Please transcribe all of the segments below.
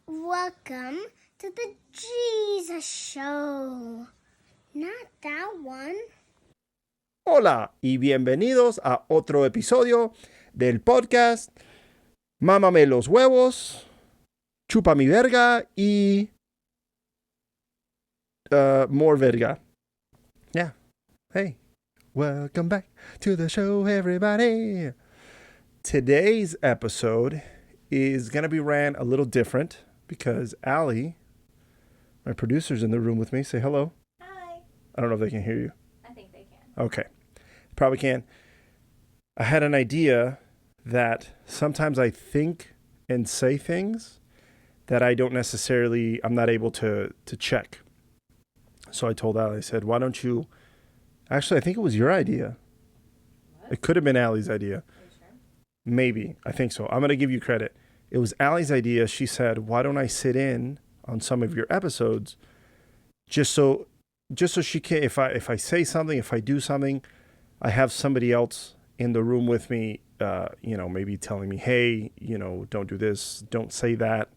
Welcome to the Jesus Show. Not that one. Hola y bienvenidos a otro episodio del podcast Mámame los huevos, chupa mi verga y more verga. Yeah. Hey, welcome back to the show, everybody. Today's episode is going to be ran a little different because Allie, my producer's in the room with me. Say hello. Hi. I don't know if they can hear you. I think they can. Okay. Probably can. I had an idea that sometimes I think and say things that I don't necessarily, I'm not able to check. So I told Allie, I said, why don't you, actually, I think it was your idea. What? It could have been Allie's idea. Are you sure? Maybe. I think so. I'm going to give you credit. It was Allie's idea. She said, why don't I sit in on some of your episodes just so she can, if I say something, if I do something, I have somebody else in the room with me, maybe telling me, hey, don't do this, don't say that.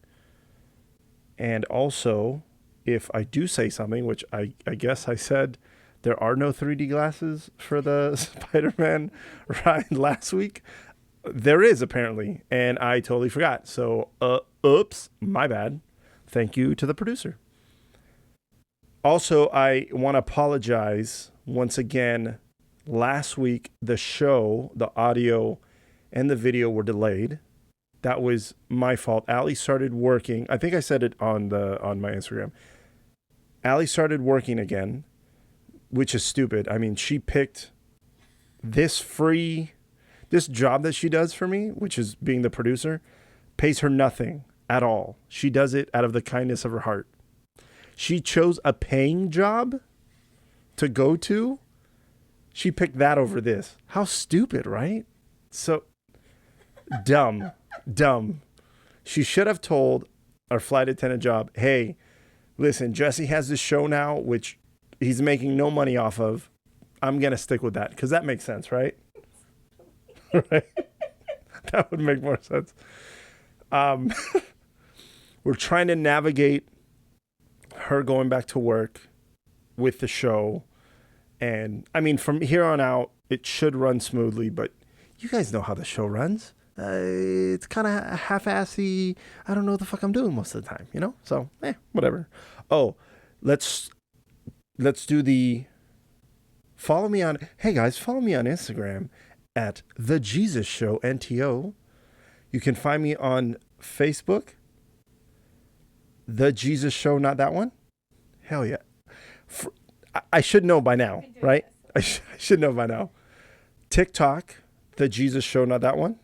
And also, if I do say something, which I guess I said there are no 3D glasses for the Spider-Man ride last week, there is apparently, and I totally forgot. So, oops, my bad. Thank you to the producer. Also, I want to apologize once again. Last week, the show, the audio and the video were delayed. That was my fault. Allie started working. I think I said it on my Instagram. Allie started working again, which is stupid. I mean, she picked this job that she does for me, which is being the producer, pays her nothing at all. She does it out of the kindness of her heart. She chose a paying job to go to. She picked that over this. How stupid, right? So dumb. She should have told our flight attendant job, hey, listen, Jesse has this show now, which he's making no money off of. I'm going to stick with that because that makes sense, right? Right? That would make more sense. We're trying to navigate her going back to work with the show. And I mean, from here on out, it should run smoothly, but you guys know how the show runs. It's kind of half-assy. I don't know what the fuck I'm doing most of the time, So, whatever. Oh, let's do the follow me on. Hey guys, follow me on Instagram at TheJesusShowNTO. You can find me on Facebook. The Jesus Show, not that one. Hell yeah. I should know by now, right? I should know by now. TikTok, The Jesus Show, not that one.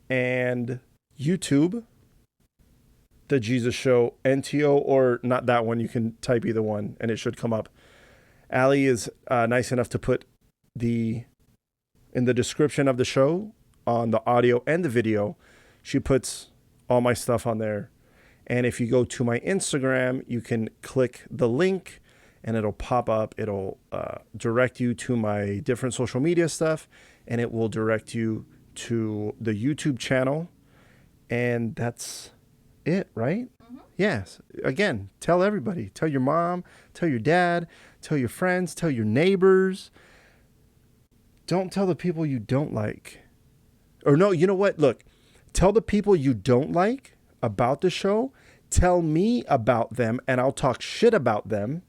And YouTube, The Jesus Show, NTO, or not that one. You can type either one and it should come up. Allie is nice enough to put in the description of the show, on the audio and the video, she puts all my stuff on there. And if you go to my Instagram, you can click the link and it'll pop up. It'll direct you to my different social media stuff, and it will direct you to the YouTube channel. And that's it, right? Mm-hmm. Yes. Again, tell everybody. Tell your mom, tell your dad, tell your friends, tell your neighbors. Don't tell the people you don't like. Or no, you know what? Look, tell the people you don't like about the show. Tell me about them, and I'll talk shit about them.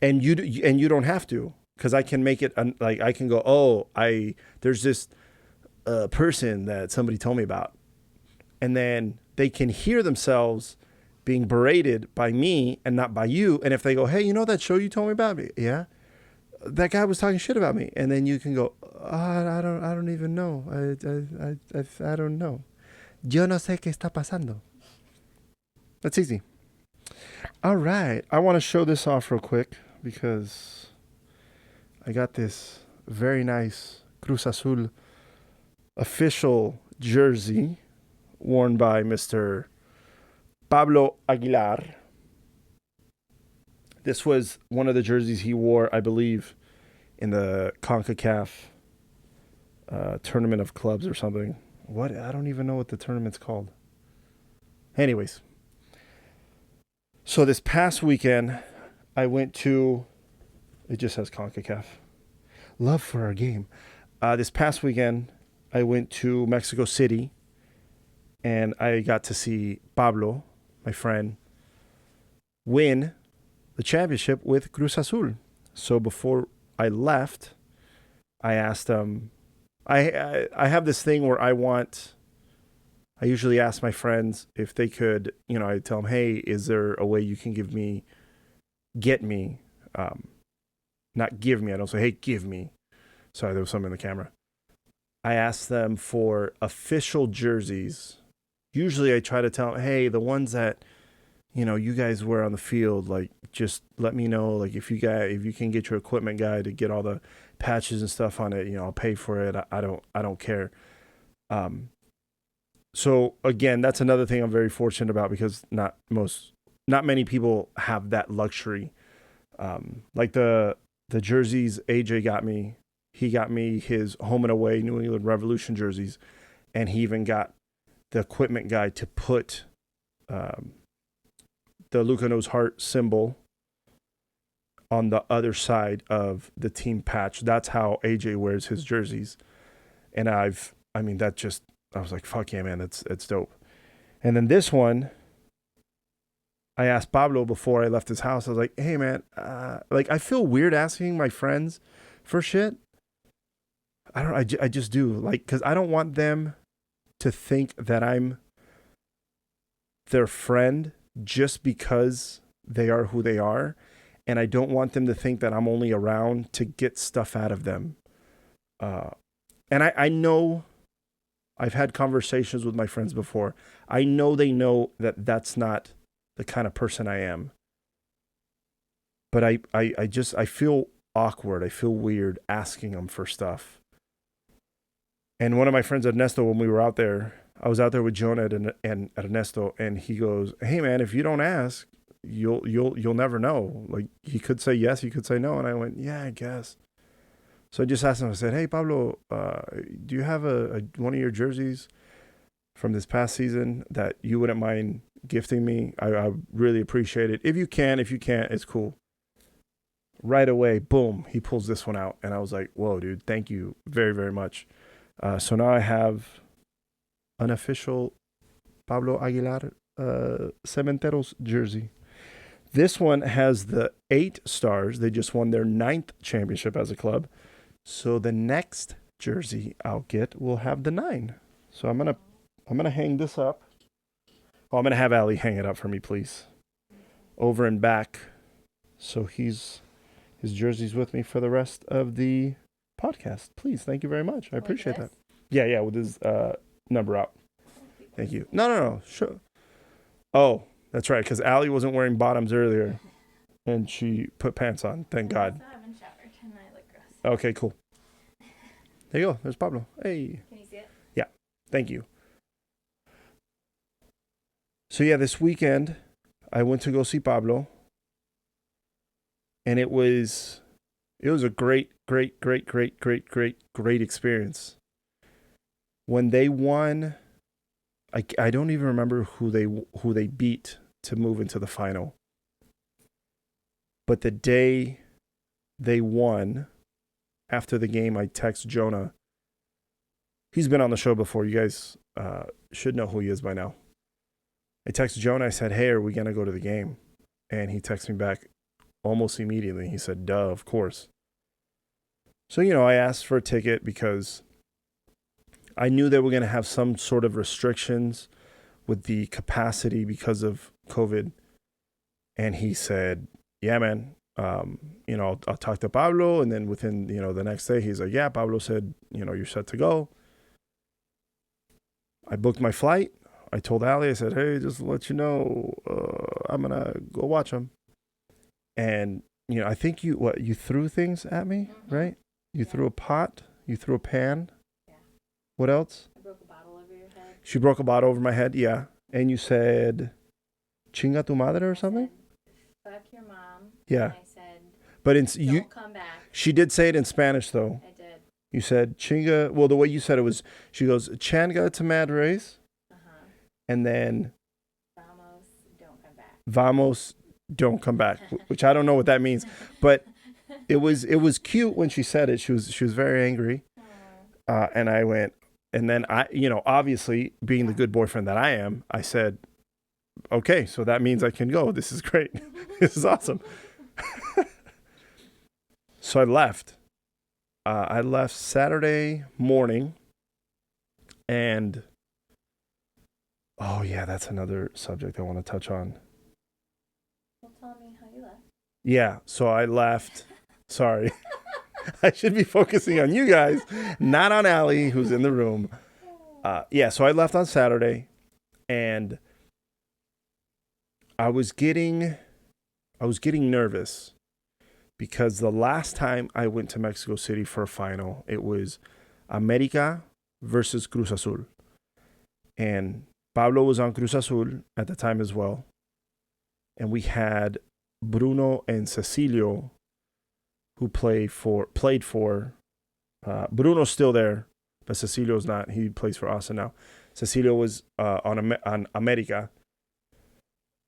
And you don't have to, because I can make it like I can go, there's this person that somebody told me about, and then they can hear themselves being berated by me and not by you. And if they go, hey, that show you told me about me? Yeah, that guy was talking shit about me, and then you can go, I don't even know. I don't know. Yo no sé qué está pasando. That's easy. All right. I want to show this off real quick because I got this very nice Cruz Azul official jersey worn by Mr. Pablo Aguilar. This was one of the jerseys he wore, I believe, in the CONCACAF tournament of clubs or something. What? I don't even know what the tournament's called. Anyways, so this past weekend, I went to, it just says CONCACAF. Love for our game. This past weekend, I went to Mexico City, and I got to see Pablo, my friend, win the championship with Cruz Azul. So before I left, I asked him, I have this thing where I usually ask my friends if they could, I tell them, hey, is there a way you can get me, not give me, I don't say, hey, give me. Sorry, there was something in the camera. I asked them for official jerseys. Usually I try to tell them, hey, the ones that, you guys wear on the field, like, just let me know, like, if you can get your equipment guy to get all the patches and stuff on it, I'll pay for it. I don't care. So again, that's another thing I'm very fortunate about, because not many people have that luxury. Like the jerseys AJ got me, he got me his home and away New England Revolution jerseys, and he even got the equipment guy to put the Luca Knows Heart symbol on the other side of the team patch. That's how AJ wears his jerseys. And I was like, fuck yeah, man, that's dope. And then this one, I asked Pablo before I left his house. I was like, hey, man, I feel weird asking my friends for shit. I just do, like, because I don't want them to think that I'm their friend just because they are who they are. And I don't want them to think that I'm only around to get stuff out of them. And I know I've had conversations with my friends before. I know they know that that's not the kind of person I am. But I feel awkward. I feel weird asking them for stuff. And one of my friends, Ernesto, when we were out there, I was out there with Jonah and Ernesto, and he goes, hey man, if you don't ask, you'll never know. Like, he could say yes, he could say no. And I went, yeah, I guess. So I just asked him, I said, hey, Pablo, do you have one of your jerseys from this past season that you wouldn't mind gifting me? I really appreciate it. If you can't, it's cool. Right away, boom, he pulls this one out. And I was like, whoa, dude, thank you very, very much. So now I have an official Pablo Aguilar Cementeros jersey. This one has the 8 stars. They just won their 9th championship as a club. So the next jersey I'll get will have the 9. So I'm gonna hang this up. Oh, I'm gonna have Ali hang it up for me, please. Over and back. So his jersey's with me for the rest of the podcast. Please, thank you very much. I appreciate that. Yeah, with his number out. Thank you. No, sure. Oh, that's right, because Ali wasn't wearing bottoms earlier, and she put pants on. Thank God. I haven't showered, and I look gross. Okay, cool. There you go. There's Pablo. Hey. Can you see it? Yeah. Thank you. So yeah, this weekend I went to go see Pablo, and it was a great experience. When they won, I don't even remember who they beat to move into the final. But the day they won, after the game, I text Jonah. He's been on the show before. You guys should know who he is by now. I texted Jonah. I said, hey, are we going to go to the game? And he texted me back almost immediately. He said, duh, of course. So, I asked for a ticket because I knew they were going to have some sort of restrictions with the capacity because of COVID. And he said, yeah, man, I'll talk to Pablo. And then within, the next day, he's like, yeah, Pablo said, you're set to go. I booked my flight. I told Ali, I said, hey, just to let you know, I'm going to go watch him. And, I think you threw things at me, right? You threw a pot. You threw a pan. Yeah. What else? I broke a bottle over your head. She broke a bottle over my head, yeah. And you said, chinga tu madre or something? I said, fuck your mom. Yeah. And I said, but don't come back. She did say it in Spanish, though. I did. You said chinga. Well, the way you said it was, she goes, changa tu madres. Uh-huh. And then Vamos, don't come back, which I don't know what that means, but it was cute when she said it. She was very angry, and I went, and then I, obviously being the good boyfriend that I am, I said, okay, so that means I can go. This is great. This is awesome. So I left. I left Saturday morning, and oh yeah, that's another subject I want to touch on. Well, tell me how you left. Yeah, so I left. Sorry. I should be focusing on you guys, not on Allie, who's in the room. So I left on Saturday, and I was getting nervous because the last time I went to Mexico City for a final, it was America versus Cruz Azul. And Pablo was on Cruz Azul at the time as well. And we had Bruno and Cecilio, who played for Bruno's still there, but Cecilio's not. He plays for Asa now. Cecilio was on America.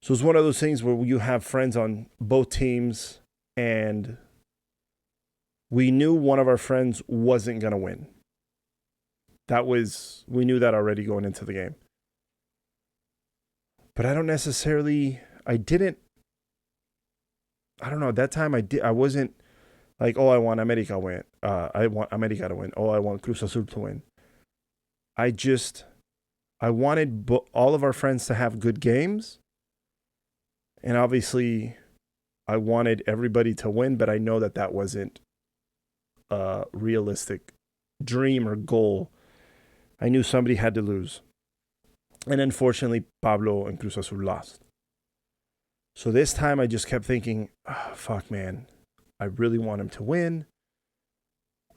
So it's one of those things where you have friends on both teams, and we knew one of our friends wasn't going to win. We knew that already going into the game. But I don't know, at that time I wasn't like, oh, I want America win. I want America to win. Oh, I want Cruz Azul to win. I wanted all of our friends to have good games. And obviously, I wanted everybody to win, but I know that wasn't a realistic dream or goal. I knew somebody had to lose. And unfortunately, Pablo and Cruz Azul lost. So this time I just kept thinking, oh, fuck, man. I really want him to win.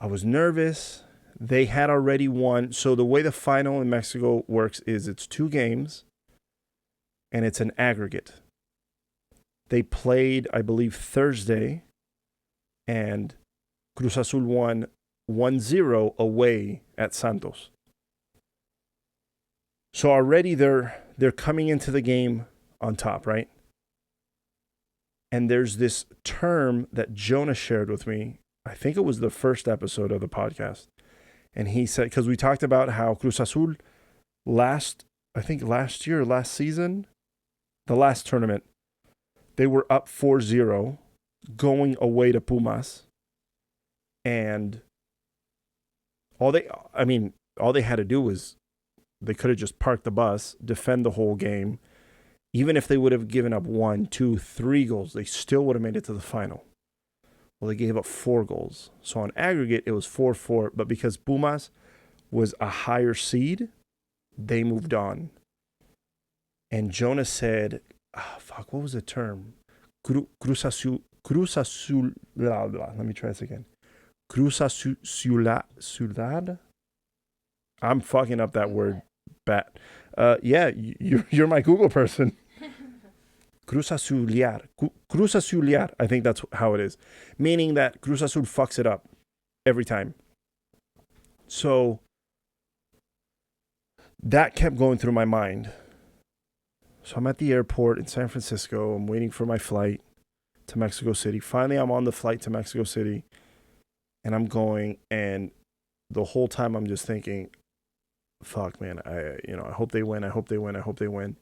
I was nervous. They had already won. So the way the final in Mexico works is it's 2 games, and it's an aggregate. They played, I believe, Thursday, and Cruz Azul won 1-0 away at Santos. So already they're coming into the game on top, right? And there's this term that Jonah shared with me. I think it was the first episode of the podcast. And he said, because we talked about how Cruz Azul last season, the last tournament, they were up 4-0 going away to Pumas. And all they had to do was they could have just parked the bus, defend the whole game. Even if they would have given up 1, 2, 3 goals, they still would have made it to the final. Well, they gave up 4 goals. So on aggregate, it was 4-4. But because Pumas was a higher seed, they moved on. And Jonah said, what was the term? Cruz Azul, let me try this again. Cruz Azul, I'm fucking up that word, bat. You're my Google person. Cruz Azuliar, I think that's how it is. Meaning that Cruz Azul fucks it up every time. So that kept going through my mind. So I'm at the airport in San Francisco. I'm waiting for my flight to Mexico City. Finally, I'm on the flight to Mexico City. And I'm going, and the whole time I'm just thinking, fuck, man, I hope they win. I hope they win. I hope they win.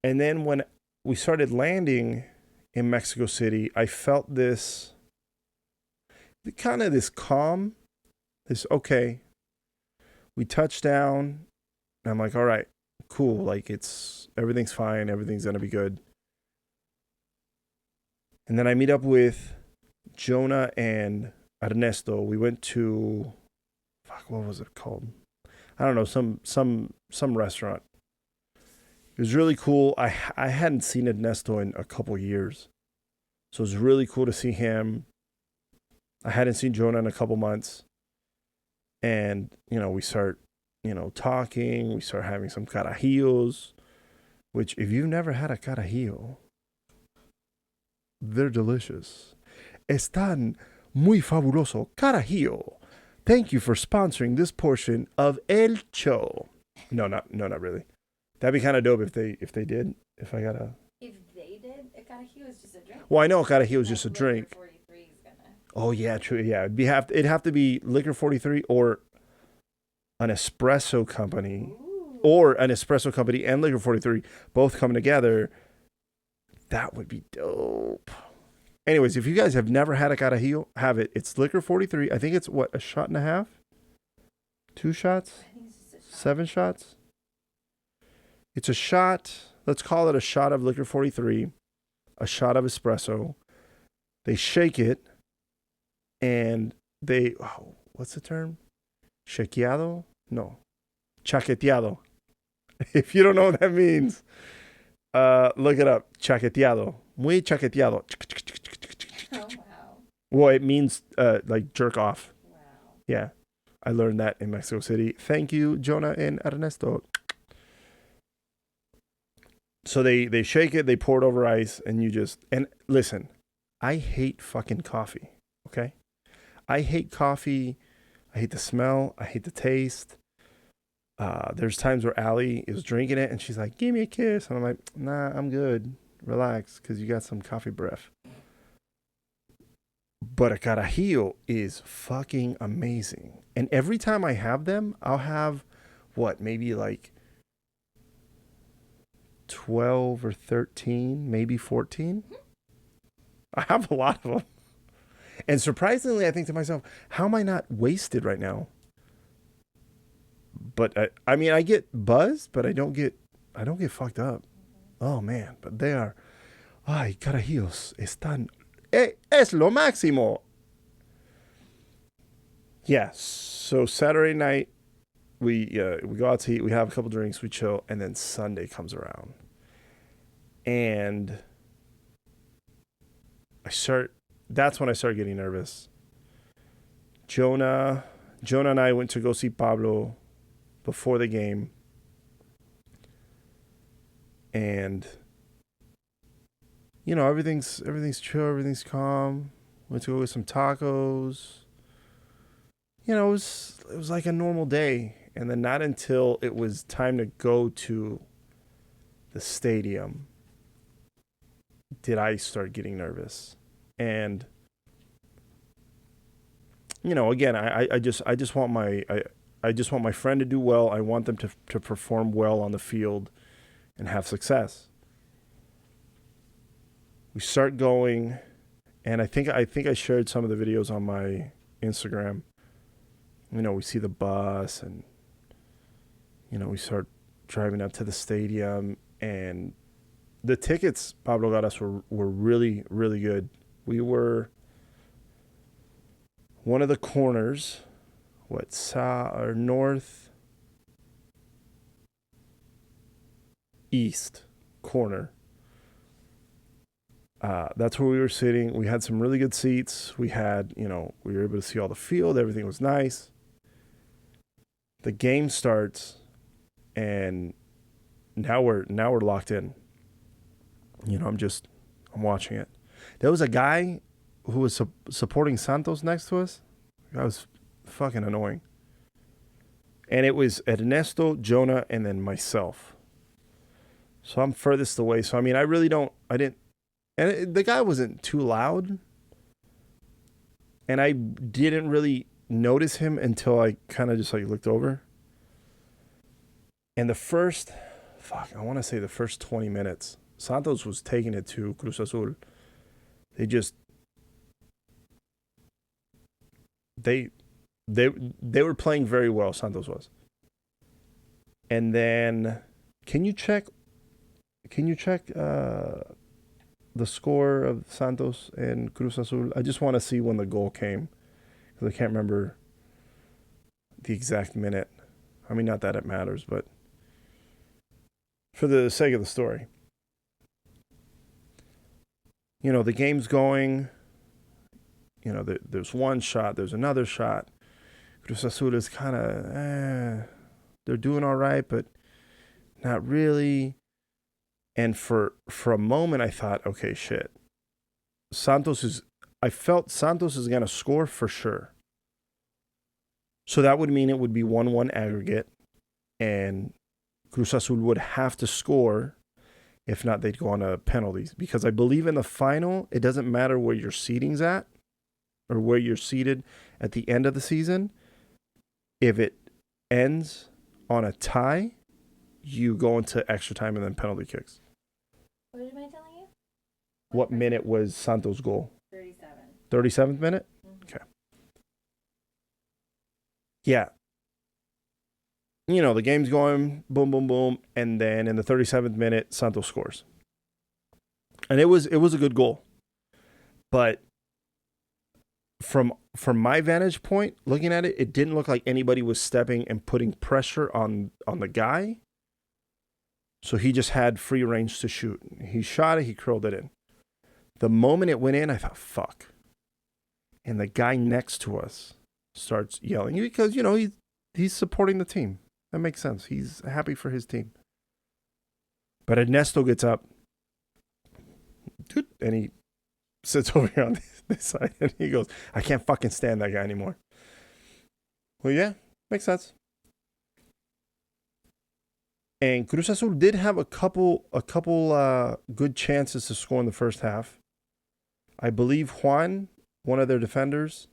And then when we started landing in Mexico City, I felt this calm, okay. We touched down, and I'm like, all right, cool. Like everything's fine. Everything's going to be good. And then I meet up with Jonah and Ernesto. We went to, what was it called? I don't know, some restaurant. It was really cool. I hadn't seen Ernesto in a couple years. So it was really cool to see him. I hadn't seen Jonah in a couple months. And, we start, talking. We start having some carajillos, which if you've never had a carajillo, they're delicious. Están muy fabuloso. Carajillo. Thank you for sponsoring this portion of El Show. No, not really. That'd be kind of dope if they did. If I got a. If they did, Carajillo is just a drink. Well, I know Carajillo is just a Liquor drink. 43 is gonna. Oh yeah, true. Yeah, it'd have to be Liquor 43 or an espresso company, Ooh. or an espresso company and Liquor 43 both coming together. That would be dope. Anyways, if you guys have never had a Carajillo, have it. It's Liquor 43. I think it's what, a shot and a half? 2 shots? I think it's just a shot. 7 shots? It's a shot. Let's call it a shot of Liquor 43, a shot of espresso. They shake it, and they, what's the term? Shakeado? No. Chaqueteado. If you don't know what that means, look it up. Chaqueteado. Muy chaqueteado. Oh, wow. Well, it means like jerk off. Wow. Yeah. I learned that in Mexico City. Thank you, Jonah and Ernesto. So they shake it, they pour it over ice, and and listen, I hate fucking coffee, okay? I hate coffee. I hate the smell. I hate the taste. There's times where Allie is drinking it, and she's like, give me a kiss. And I'm like, nah, I'm good. Relax, because you got some coffee breath. But a carajillo is fucking amazing. And every time I have them, I'll have, maybe like 12 or 13, maybe 14. I have a lot of them. And surprisingly, I think to myself, how am I not wasted right now? But I mean, I get buzzed, but I don't get fucked up. Oh man, but they are. Ay, carajillos, están. Es lo máximo. Yeah. So Saturday night, we go out to eat. We have a couple drinks. We chill, and then Sunday comes around, and that's when I start getting nervous. Jonah and I went to go see Pablo before the game. And everything's chill, everything's calm. Went to go get some tacos. It was like a normal day. And then not until it was time to go to the stadium did I start getting nervous. And again, I just want my friend to do well. I want them to perform well on the field and have success. We start going, and I think I shared some of the videos on my Instagram. We see the bus, and we start driving up to the stadium, and the tickets Pablo got us were really, really good. We were one of the corners, or north east corner. That's where we were sitting. We had some really good seats. We had, we were able to see all the field. Everything was nice. The game starts, and now we're locked in. I'm watching it. There was a guy who was supporting Santos next to us. That was fucking annoying. And it was Ernesto, Jonah, and then myself. So I'm furthest away. So, I mean, the guy wasn't too loud. And I didn't really notice him until I kind of just looked over. And the first 20 minutes, Santos was taking it to Cruz Azul. They were playing very well, Santos was. And then can you check the score of Santos and Cruz Azul? I just want to see when the goal came, because I can't remember the exact minute. I mean, not that it matters, but for the sake of the story. The game's going. There's one shot, there's another shot. Cruz Azul is kind of, they're doing all right, but not really. And for a moment, I thought, okay, shit. I felt Santos is going to score for sure. So that would mean it would be 1-1 aggregate. And Cruz Azul would have to score. If not, they'd go on to penalties. Because I believe in the final, it doesn't matter where your seating's at or where you're seated at the end of the season. If it ends on a tie, you go into extra time and then penalty kicks. What am I telling you? What minute was Santos' goal? 37. 37th minute? Mm-hmm. Okay. Yeah. You know, the game's going boom, boom, boom. And then in the 37th minute, Santos scores. And it was a good goal. But from my vantage point, looking at it, it didn't look like anybody was stepping and putting pressure on the guy. So he just had free range to shoot. He shot it, he curled it in. The moment it went in, I thought, fuck. And the guy next to us starts yelling because, you know, he's supporting the team. That makes sense. He's happy for his team. But Ernesto gets up and he sits over here on this side and he goes, I can't fucking stand that guy anymore. Well, yeah, makes sense. And Cruz Azul did have a couple good chances to score in the first half. I believe Juan, one of their defenders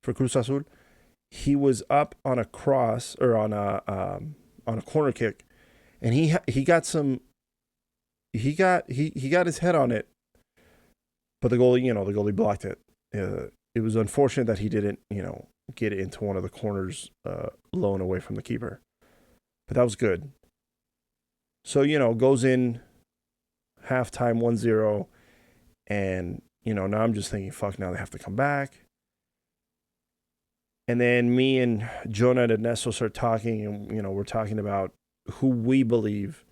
for Cruz Azul, he was up on a cross or on a corner kick, and he got his head on it, but the goalie blocked it. It was unfortunate that he didn't get it into one of the corners low and away from the keeper, but that was good. So goes in halftime 1-0, and now I'm just thinking, fuck, now they have to come back. And then me and Jonah and Ernesto start talking, and we're talking about who we believe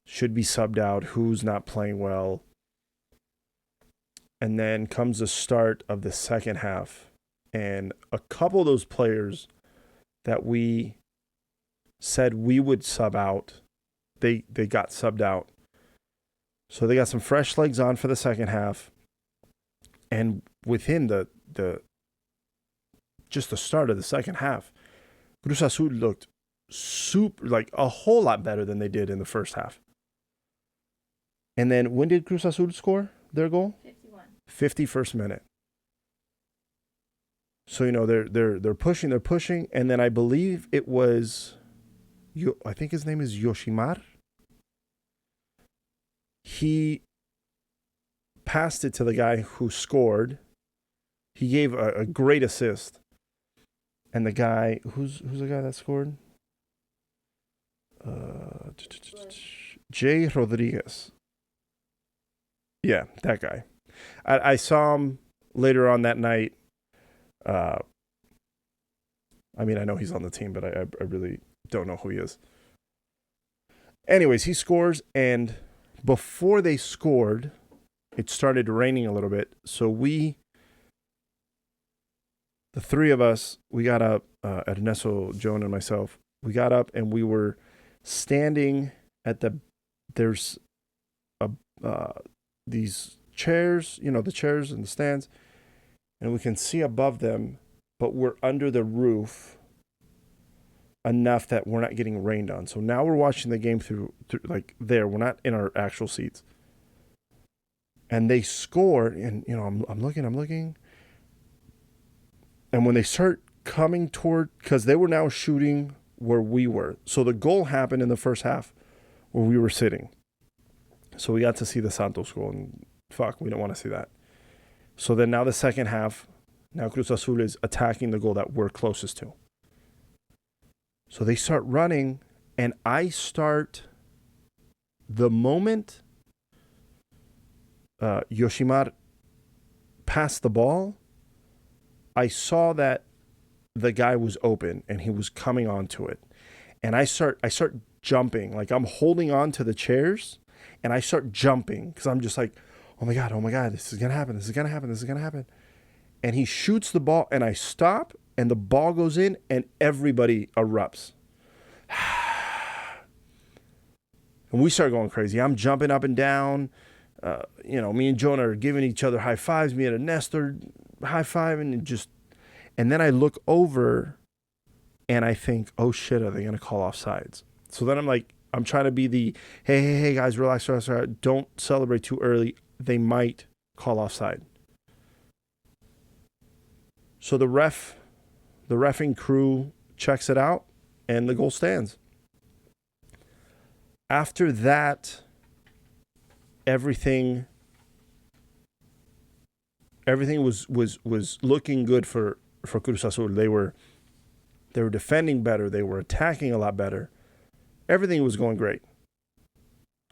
should be subbed out, who's not playing well. And then comes the start of the second half, and a couple of those players that we said we would sub out, they got subbed out. So they got some fresh legs on for the second half. And within the start of the second half, Cruz Azul looked like a whole lot better than they did in the first half. And then when did Cruz Azul score their goal? 51st minute. So they're pushing, and then I believe it was, I think his name is Yoshimar. He passed it to the guy who scored. He gave a great assist. And the guy, who's the guy that scored? Jay Rodriguez. Yeah, that guy. I saw him later on that night. I know he's on the team, but I really don't know who he is. Anyways, he scores, and before they scored, it started raining a little bit. So the three of us, we got up, Ernesto, Joan, and myself, we got up and we were standing at there's these chairs, the chairs and the stands, and we can see above them, but we're under the roof enough that we're not getting rained on. So now we're watching the game through like there. We're not in our actual seats. And they score, and I'm looking. And when they start coming toward, because they were now shooting where we were. So the goal happened in the first half where we were sitting. So we got to see the Santos goal, and fuck, we don't want to see that. So then now the second half, now Cruz Azul is attacking the goal that we're closest to. So they start running, and the moment Yoshimar passed the ball, I saw that the guy was open and he was coming onto it. And I start jumping, like I'm holding on to the chairs, and I start jumping because I'm just like, oh my God, this is going to happen. And he shoots the ball, and I stop, and the ball goes in, and everybody erupts. And we start going crazy. I'm jumping up and down. Me and Jonah are giving each other high fives. Me and Ernesto high fiving, and then I look over and I think, oh shit, are they going to call offsides? So then I'm like I'm trying to be the, hey, guys, relax. Don't celebrate too early. They might call offside. So the reffing crew checks it out, and the goal stands. After that, everything was looking good for Cruz Azul. They were defending better. They were attacking a lot better. Everything was going great.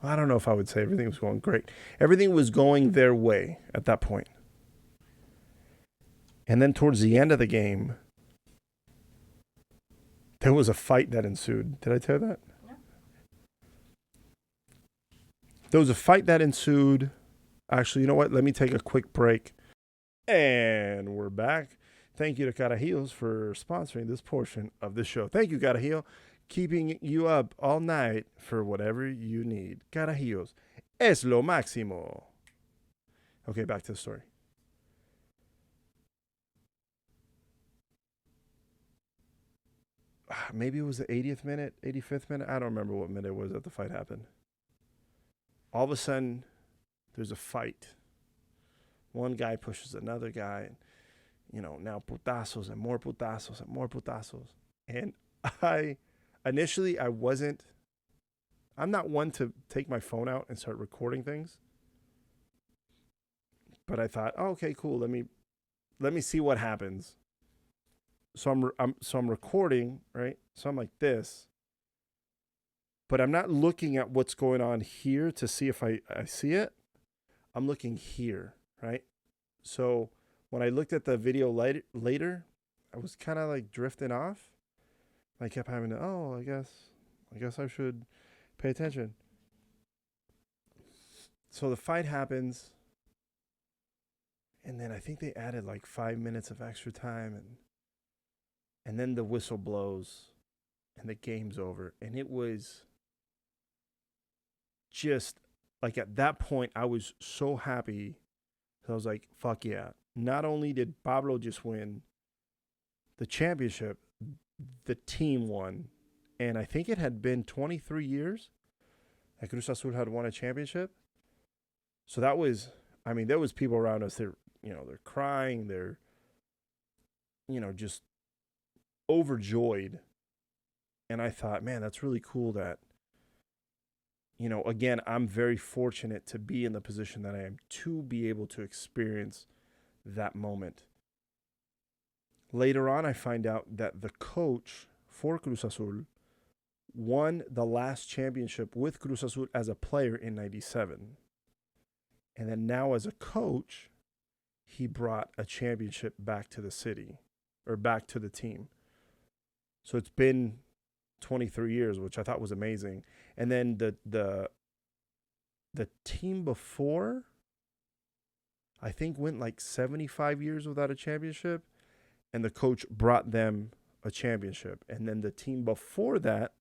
I don't know if I would say everything was going great. Everything was going their way at that point. And then towards the end of the game, there was a fight that ensued. Did I tell you that? No. There was a fight that ensued. Actually, you know what? Let me take a quick break. And we're back. Thank you to Carajillos for sponsoring this portion of the show. Thank you, Carajillo. Keeping you up all night for whatever you need. Carajillos es lo máximo. Okay, back to the story. Maybe it was the 80th minute, 85th minute. I don't remember what minute it was that the fight happened. All of a sudden, there's a fight. One guy pushes another guy. Now putazos and more putazos and more putazos. And initially, I'm not one to take my phone out and start recording things. But I thought, oh, okay, cool. Let me see what happens. So I'm recording, right? So I'm like this. But I'm not looking at what's going on here to see if I see it. I'm looking here, right? So when I looked at the video later, I was kind of like drifting off. I kept having to, I guess I should pay attention. So the fight happens. And then I think they added like 5 minutes of extra time. And then the whistle blows. And the game's over. And it was just, like at that point, I was so happy. I was like, fuck yeah. Not only did Pablo just win the championship, the team won. And I think it had been 23 years that Cruz Azul had won a championship. So that was, there was people around us that, they're crying. They're, just overjoyed. And I thought, man, that's really cool that, again, I'm very fortunate to be in the position that I am to be able to experience that moment. Later on, I find out that the coach for Cruz Azul won the last championship with Cruz Azul as a player in 97. And then now as a coach, he brought a championship back to the city or back to the team. So it's been 23 years, which I thought was amazing. And then the team before, I think, went like 75 years without a championship, and the coach brought them a championship. And then the team before that,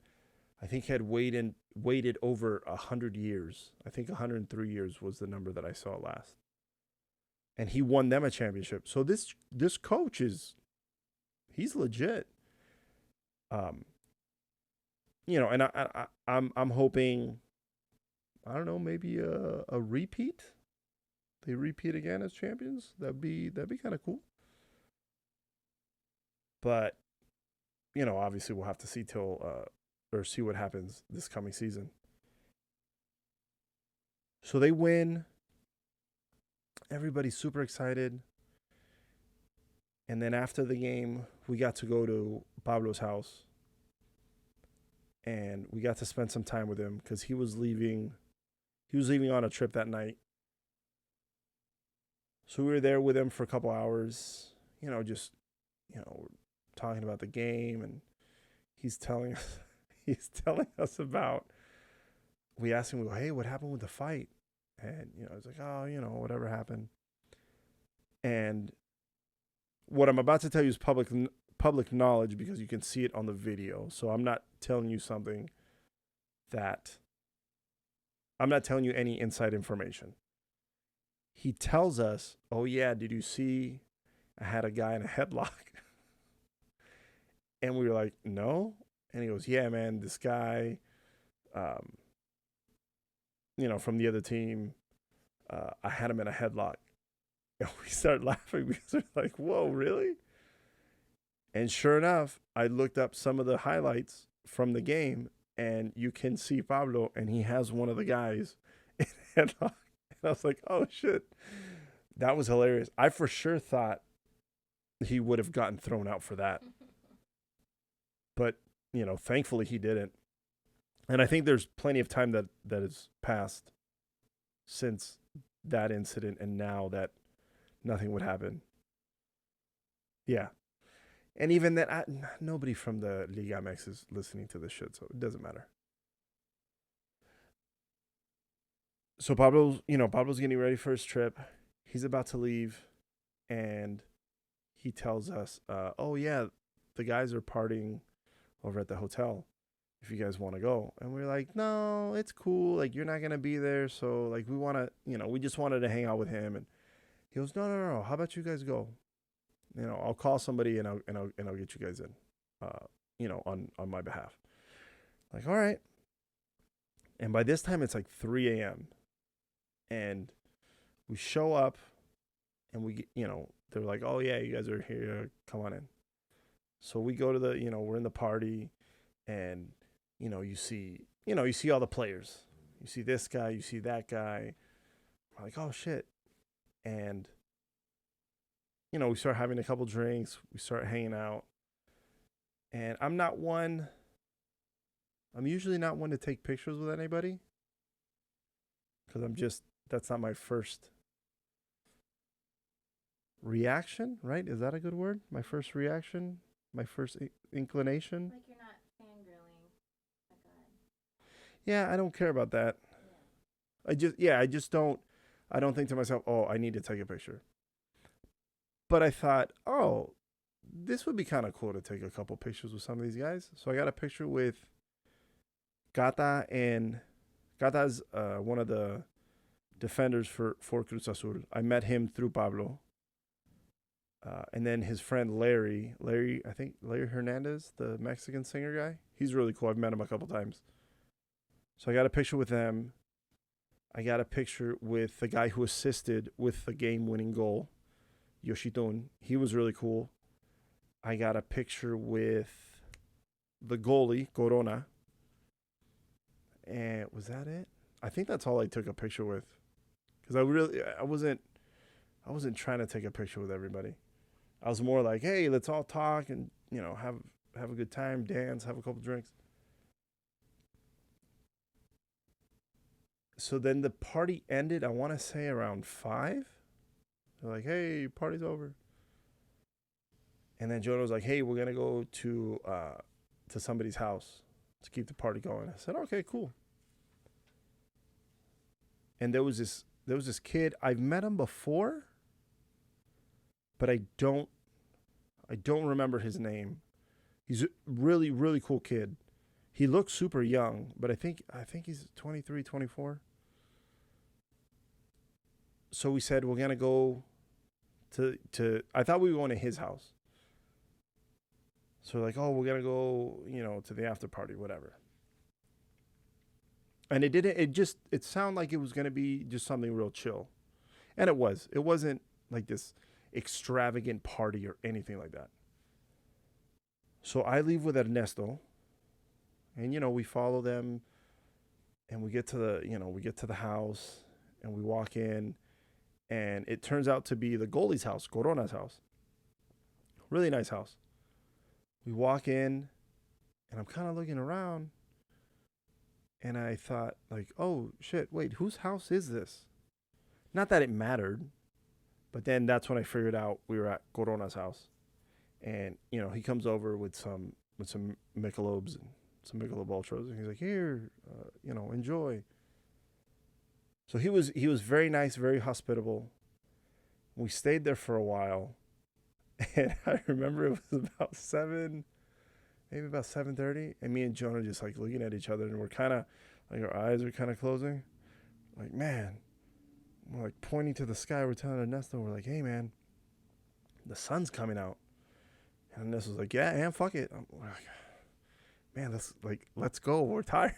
I think, had waited over 100 years. I think 103 years was the number that I saw last. And he won them a championship. So this coach he's legit. And I'm hoping, I don't know, maybe a repeat. They repeat again as champions. That'd be kind of cool. But obviously we'll have to see see what happens this coming season. So they win. Everybody's super excited. And then after the game, we got to go to Pablo's house. And we got to spend some time with him because he was leaving on a trip that night. So we were there with him for a couple hours, just talking about the game, and he's telling us about. We asked him, hey, what happened with the fight? And I was like, oh, whatever happened. And what I'm about to tell you is public knowledge because you can see it on the video. So I'm not telling you something that I'm not telling you any inside information. He tells us, oh yeah, did you see I had a guy in a headlock? And we were like, no. And he goes, yeah, man, this guy, from the other team, I had him in a headlock. And we started laughing because we're like, whoa, really? And sure enough, I looked up some of the highlights from the game, and you can see Pablo, and he has one of the guys in a headlock. And I was like, oh, shit. That was hilarious. I for sure thought he would have gotten thrown out for that. But, thankfully he didn't. And I think there's plenty of time that has passed since that incident and now that nothing would happen. Yeah. And even that, nobody from the Liga MX is listening to this shit, so it doesn't matter. So Pablo's getting ready for his trip. He's about to leave, and he tells us, oh, yeah, the guys are partying over at the hotel if you guys want to go. And we're like, no, it's cool. Like, you're not going to be there. So, like, we want to, we just wanted to hang out with him. And he goes, no. How about you guys go? I'll call somebody and I'll get you guys in, on my behalf. Like, all right. And by this time, it's like 3 a.m. And we show up and we, they're like, oh, yeah, you guys are here. Come on in. So we go to we're in the party, and, you see all the players. You see this guy, you see that guy. We're like, oh, shit. And, we start having a couple drinks. We start hanging out. And I'm usually not one to take pictures with anybody. Because that's not my first reaction, right? Is that a good word? My first reaction? My first inclination? Like you're not fangirling. Oh, God. Yeah, I don't care about that. Yeah. I don't think to myself, oh, I need to take a picture. But I thought, oh, this would be kind of cool to take a couple pictures with some of these guys. So I got a picture with Gata, and Gata's one of the defenders for Cruz Azul. I met him through Pablo. And then his friend Larry Hernandez, the Mexican singer guy. He's really cool. I've met him a couple times. So I got a picture with them. I got a picture with the guy who assisted with the game-winning goal, Yoshitun. He was really cool. I got a picture with the goalie, Corona. And was that it? I think that's all I took a picture with. Because I wasn't trying to take a picture with everybody. I was more like, hey, let's all talk and, have a good time, dance, have a couple drinks. So then the party ended, I want to say around 5. They're like, hey, party's over. And then Jonah was like, hey, we're going to go to somebody's house to keep the party going. I said, okay, cool. And there was this kid. I've met him before, but I don't remember his name. He's a really, really cool kid. He looks super young, but I think he's 23, 24. So we said we're gonna go to I thought we were going to his house. So we're like, oh, we're gonna go, to the after party, whatever. And it sounded like it was gonna be just something real chill. And it was. It wasn't like this extravagant party or anything like that. So I leave with Ernesto, and we follow them, and we get to the house, and we walk in, and it turns out to be the goalie's house, Corona's house. Really nice house. We walk in, and I'm kind of looking around, and I thought, like, oh shit, wait, whose house is this? Not that it mattered, but then that's when I figured out we were at Corona's house. And, he comes over with some Michelobs and some Michelob Ultras. And he's like, here, enjoy. So he was very nice, very hospitable. We stayed there for a while. And I remember it was about 7:30. And me and Jonah just like looking at each other. And we're kind of like, our eyes are kind of closing. Like, man, we're like pointing to the sky. We're telling Ernesto, we're like, hey, man, the sun's coming out. And this was like, yeah, fuck it. I'm like, man, let's go. We're tired.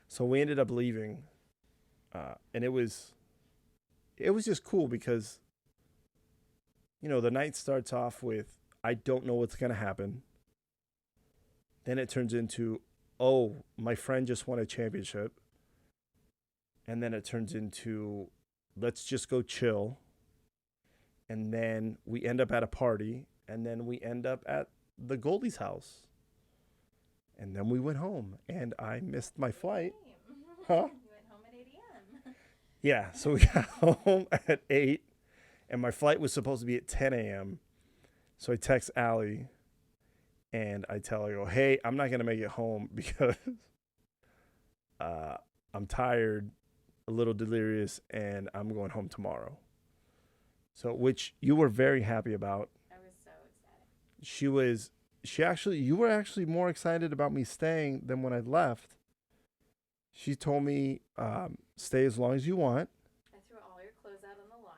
So we ended up leaving, and it was just cool because, the night starts off with, I don't know what's going to happen. Then it turns into, oh, my friend just won a championship. And then it turns into, let's just go chill. And then we end up at a party. And then we end up at the Goldie's house. And then we went home. And I missed my flight. Huh? You went home at 8 a.m. Yeah, so we got home at 8. And my flight was supposed to be at 10 a.m. So I text Allie. And I tell her, I go, hey, I'm not going to make it home because I'm tired, a little delirious, and I'm going home tomorrow. So, which you were very happy about. I was so excited. You were actually more excited about me staying than when I left. She told me, stay as long as you want. I threw all your clothes out on the lawn.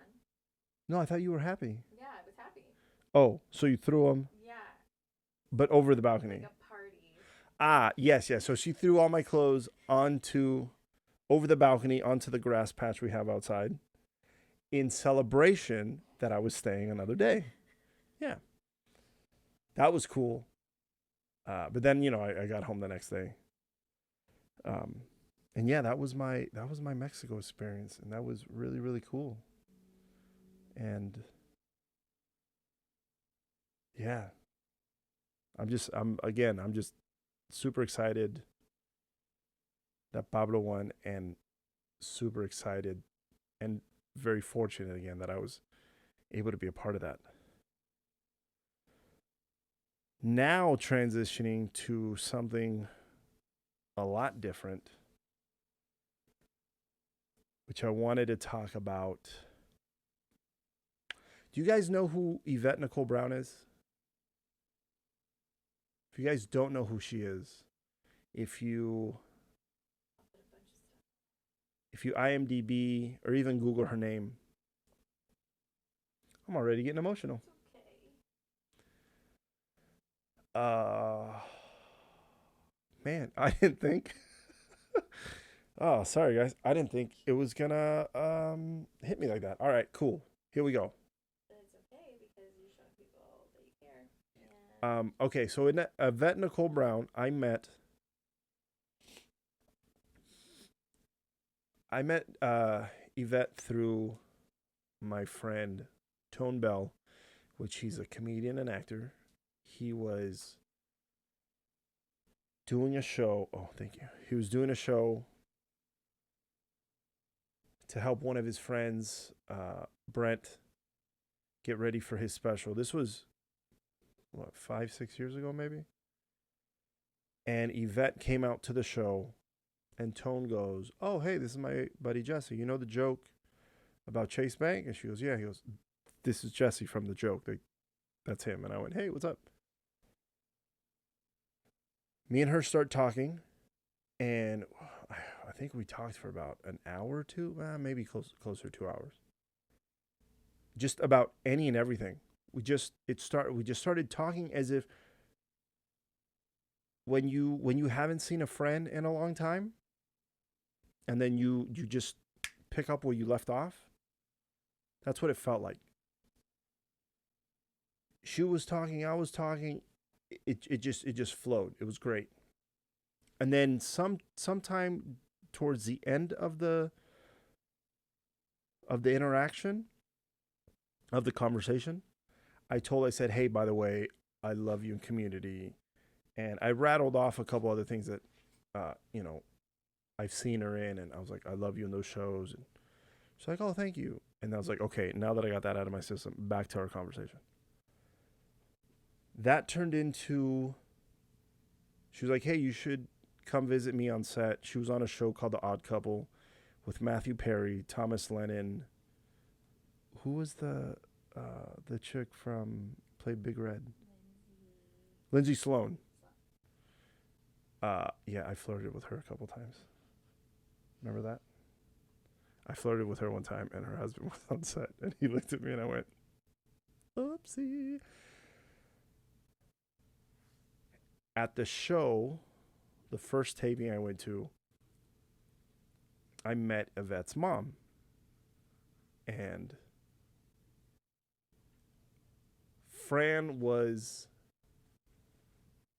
No, I thought you were happy. Yeah, I was happy. Oh, so you threw them? Yeah. But over the balcony. Like a party. Ah, yes. So she threw all my clothes over the balcony onto the grass patch we have outside in celebration that I was staying another day. Yeah. That was cool. But then, I got home the next day. And yeah, that was my Mexico experience, and that was really, really cool. And yeah. I'm just super excited that Pablo won, and super excited and very fortunate again that I was able to be a part of that. Now transitioning to something a lot different, which I wanted to talk about. Do you guys know who Yvette Nicole Brown is? If you guys don't know who she is, if you IMDb or even Google her name, I'm already getting emotional. It's okay. Man, I didn't think. Oh, sorry guys, I didn't think it was gonna hit me like that. All right, cool. Here we go. It's okay because you show people that you care. Okay, so in Yvette Nicole Brown, I met Yvette through my friend Tone Bell, which he's a comedian and actor. He was doing a show. Oh, thank you. He was doing a show to help one of his friends, Brent, get ready for his special. This was, 5-6 years ago, maybe? And Yvette came out to the show, and Tone goes, oh, hey, this is my buddy Jesse. You know the joke about Chase Bank? And she goes, yeah. He goes, this is Jesse from the joke. That's him. And I went, hey, what's up? Me and her start talking, and I think we talked for about an hour or two, maybe closer to 2 hours. Just about any and everything. We just started talking as if when you haven't seen a friend in a long time, and then you just pick up where you left off. That's what it felt like. She was talking, I was talking. It just flowed. It was great. And then sometime towards the end of the interaction, of the conversation, I said, hey, by the way, I love you in Community. And I rattled off a couple other things that, I've seen her in. And I was like, I love you in those shows. And she's like, oh, thank you. And I was like, okay, now that I got that out of my system, back to our conversation. That turned into, she was like, hey, you should come visit me on set. She was on a show called The Odd Couple with Matthew Perry, Thomas Lennon. Who was the chick from played Big Red? Lindsay Sloan. Yeah, I flirted with her a couple times. Remember that? I flirted with her one time, and her husband was on set, and he looked at me, and I went, oopsie. At the show, the first taping I went to, I met Yvette's mom. And Fran was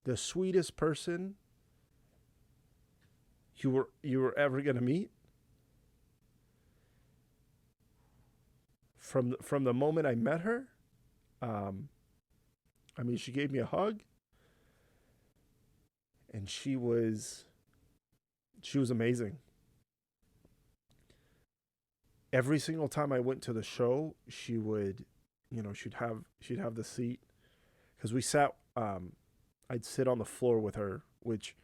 the sweetest person you were ever gonna meet. From the moment I met her, um, I mean, she gave me a hug, and she was amazing. Every single time I went to the show, she would, she'd have the seat because we sat. I'd sit on the floor with her, which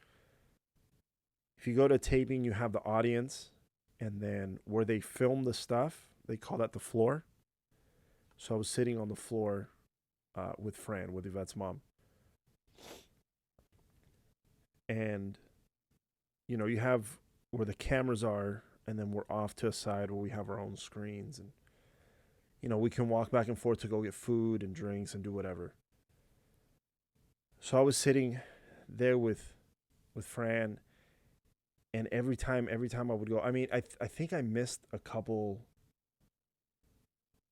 if you go to taping, you have the audience, and then where they film the stuff, they call that the floor. So I was sitting on the floor with Fran, with Yvette's mom, and you have where the cameras are, and then we're off to a side where we have our own screens, and we can walk back and forth to go get food and drinks and do whatever. So I was sitting there with Fran, and every time I would go, I mean, I think I missed a couple.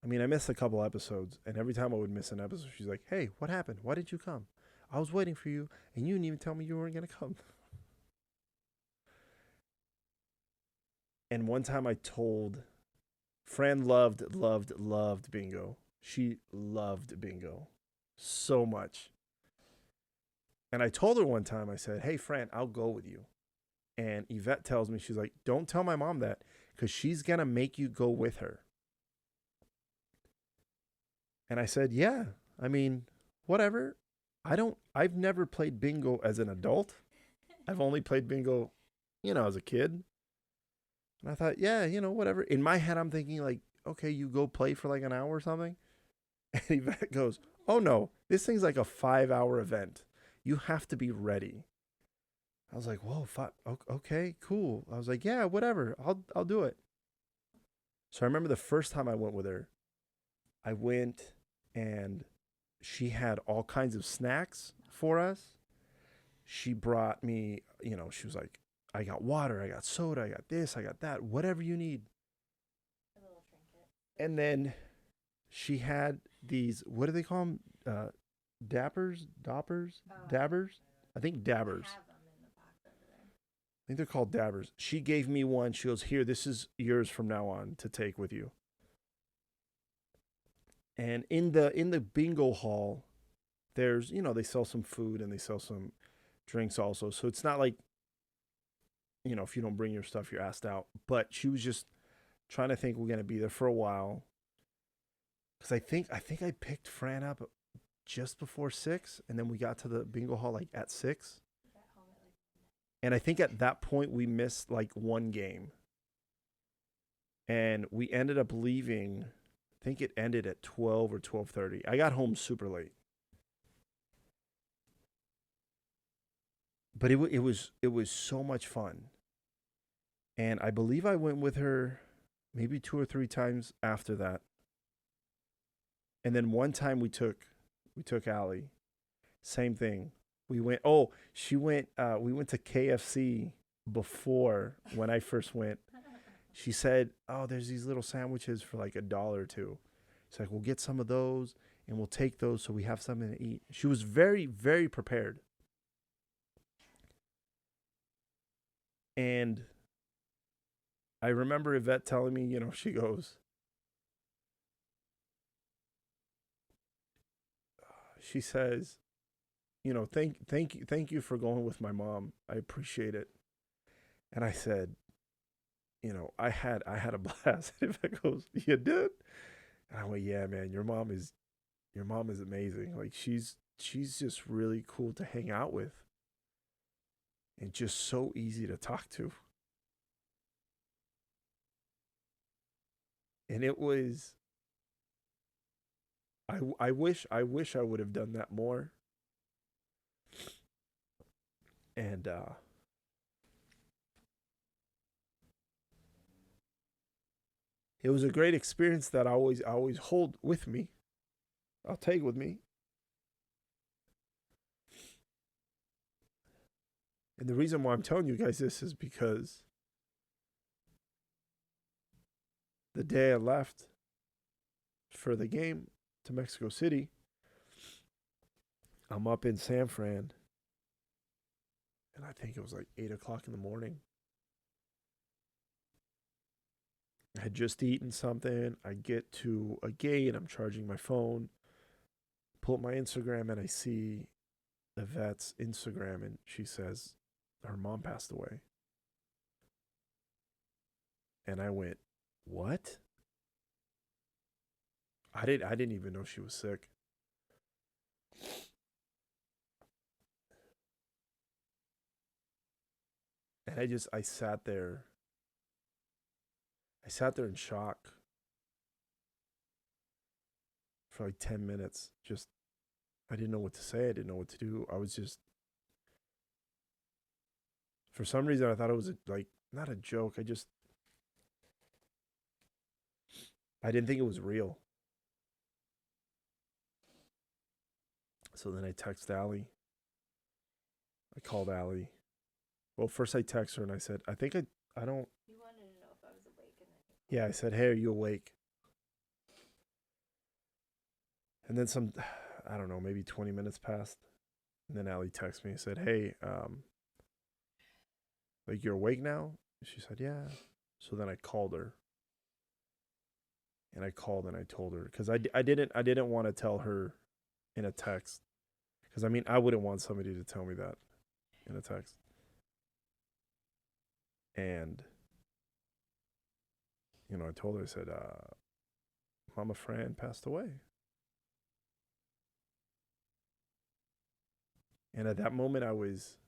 I mean, I missed a couple episodes, and every time I would miss an episode, she's like, "Hey, what happened? Why did you come? I was waiting for you, and you didn't even tell me you weren't gonna come." And one time I told Fran loved bingo. She loved bingo so much. And I told her one time, I said, "Hey, Fran, I'll go with you." And Yvette tells me, she's like, "Don't tell my mom that because she's going to make you go with her." And I said, "Yeah, I mean, whatever. I've never played bingo as an adult. I've only played bingo, as a kid." And I thought, yeah, whatever. In my head, I'm thinking like, okay, you go play for like an hour or something. And Yvette goes, "Oh no, this thing's like a 5-hour event. You have to be ready." I was like, "Whoa, okay, cool." I was like, "Yeah, whatever. I'll do it." So I remember the first time I went with her, I went and she had all kinds of snacks for us. She brought me, she was like, "I got water, I got soda, I got this, I got that, whatever you need." A little trinket. And then she had these, what do they call them? Dabbers? I think dabbers. I have them in the box over there. I think they're called dabbers. She gave me one. She goes, "Here, this is yours from now on to take with you." And in the bingo hall, there's, they sell some food and they sell some drinks also. So it's not like, if you don't bring your stuff, you're asked out. But she was just trying to think we're gonna be there for a while. Because I think I picked Fran up just before 6, and then we got to the bingo hall like at 6. Got home at like And I think at that point we missed like one game. And we ended up leaving. I think it ended at 12 or 12:30. I got home super late. But it was so much fun. And I believe I went with her maybe 2 or 3 times after that. And then one time we took Allie. Same thing. We went. Oh, she went. We went to KFC before when I first went. She said, "Oh, there's these little sandwiches for like $1 or $2." She's like, "We'll get some of those and we'll take those so we have something to eat." She was very, very prepared. And I remember Yvette telling me, she goes, she says, thank you for going with my mom. I appreciate it. And I said, I had a blast. If it goes, "You did?" And I went, "Yeah, man, your mom is amazing. Like she's just really cool to hang out with and just so easy to talk to." And it was I wish I would have done that more. And it was a great experience that I always hold with me. I'll take with me. And the reason why I'm telling you guys this is because the day I left for the game to Mexico City, I'm up in San Fran, and I think it was like 8 o'clock in the morning. I had just eaten something. I get to a gate. I'm charging my phone. Pull up my Instagram, and I see Yvette's Instagram, and she says her mom passed away. And I went, what? I didn't even know she was sick. And I sat there. I sat there in shock for like 10 minutes. Just, I didn't know what to say. I didn't know what to do. I was just, for some reason, I thought it was not a joke. I didn't think it was real. So then I text Allie. I called Allie. Well, first I text her and I said, I don't. You wanted to know if I was awake, and then. Yeah, I said, hey, are you awake? And then I don't know, maybe 20 minutes passed. And then Allie texted me and said, hey, like you're awake now? She said, yeah. So then I called her. And I called and I told her, because I didn't want to tell her in a text. Because I mean, I wouldn't want somebody to tell me that in a text. And, I told her, I said, Mama Fran passed away. And at that moment, I was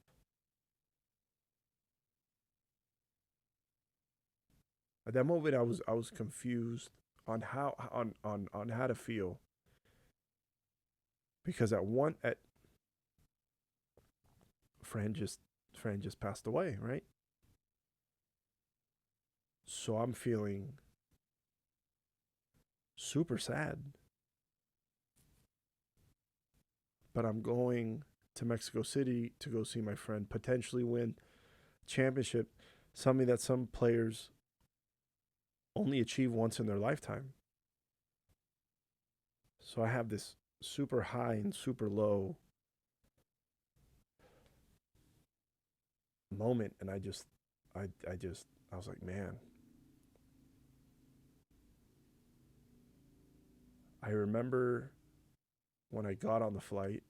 confused on how on how to feel, because Fran just passed away, right? So I'm feeling super sad. But I'm going to Mexico City to go see my friend potentially win championship, something that some players only achieve once in their lifetime. So I have this super high and super low moment, and I was like, man. I remember when I got on the flight,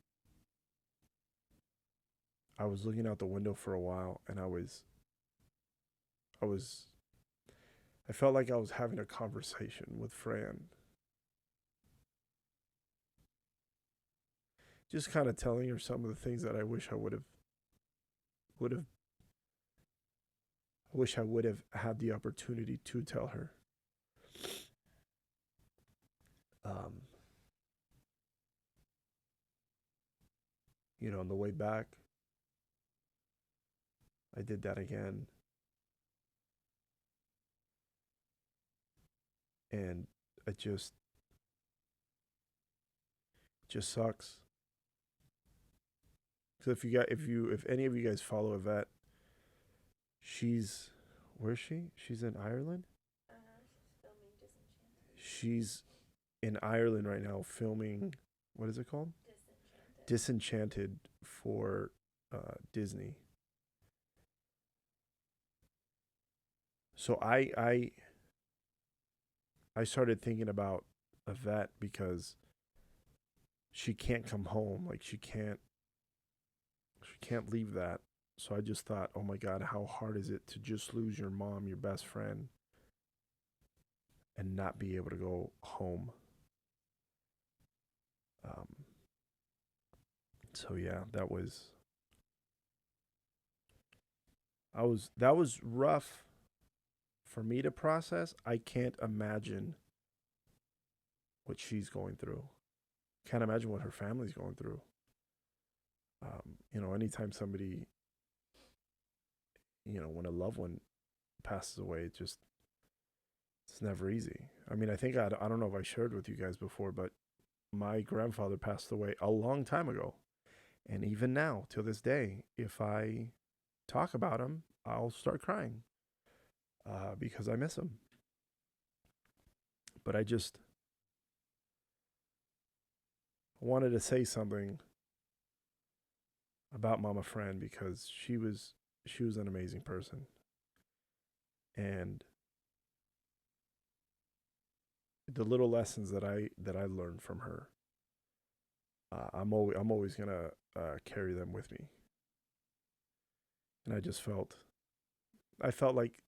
I was looking out the window for a while, and I felt like I was having a conversation with Fran. Just kind of telling her some of the things that I wish I would have had the opportunity to tell her. On the way back, I did that again. And it just sucks. So if any of you guys follow Yvette, where's she? She's in Ireland? She's filming Disenchanted. She's in Ireland right now filming, what is it called? Disenchanted for Disney. So I started thinking about Yvette because she can't come home. Like she can't leave that. So I just thought, oh my God, how hard is it to just lose your mom, your best friend, and not be able to go home. So yeah, that was rough for me to process. I can't imagine what she's going through. Can't imagine what her family's going through. Anytime somebody, when a loved one passes away, it's never easy. I mean, I think I don't know if I shared with you guys before, but my grandfather passed away a long time ago. And even now, till this day, if I talk about him, I'll start crying because I miss him. But I just wanted to say something about Mama Fran because she was an amazing person. And the little lessons that I learned from her, I'm always gonna carry them with me. And I felt like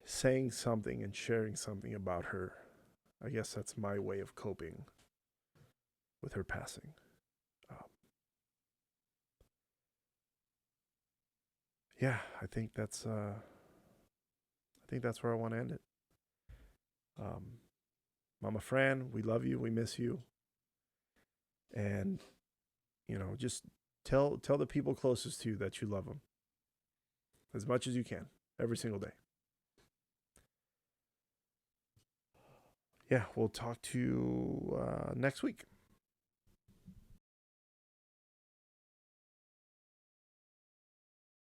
saying something and sharing something about her. I guess that's my way of coping with her passing. Yeah, I think that's where I want to end it. Mama Fran, we love you, we miss you, and just tell the people closest to you that you love them as much as you can every single day. Yeah, we'll talk to you next week.